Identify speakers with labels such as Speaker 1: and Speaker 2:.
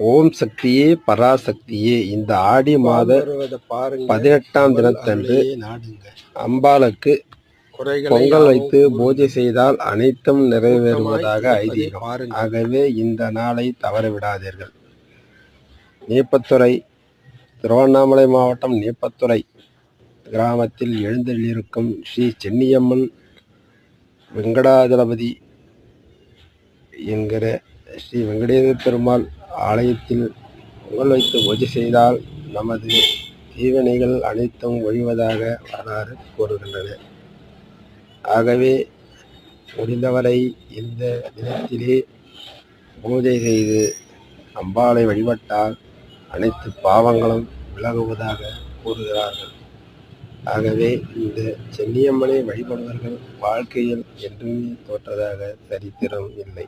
Speaker 1: ஓம் சக்தியே பராசக்தியே. இந்த ஆடி மாத 18ஆம் தினத்தன்று அம்பாளுக்கு பொங்கல் வைத்து பூஜை செய்தால் அனைத்தும் நிறைவேறுவதாக ஐதீகம். ஆகவே இந்த நாளை தவறவிடாதீர்கள். நீப்பத்துறை, திருவண்ணாமலை மாவட்டம் நீப்பத்துறை கிராமத்தில் எழுந்தள்ளியிருக்கும் ஸ்ரீ சென்னியம்மன் வெங்கடாஜலபதி என்கிற ஸ்ரீ வெங்கடேஸ்வர பெருமாள் ஆலயத்தில் பொங்கல் வைத்து பூஜை செய்தால் நமது தீவினைகள் அனைத்தும் ஒழிவதாக வரலாறு கூறுகின்றன. ஆகவே முடிந்தவரை இந்த தினத்திலே பூஜை செய்து அம்பாளை வழிபட்டால் அனைத்து பாவங்களும் விலகுவதாக கூறுகிறார்கள். ஆகவே இந்த சென்னியம்மனை வழிபடுவர்கள் வாழ்க்கையில் என்றுமே தோற்றதாக சரித்திரம் இல்லை.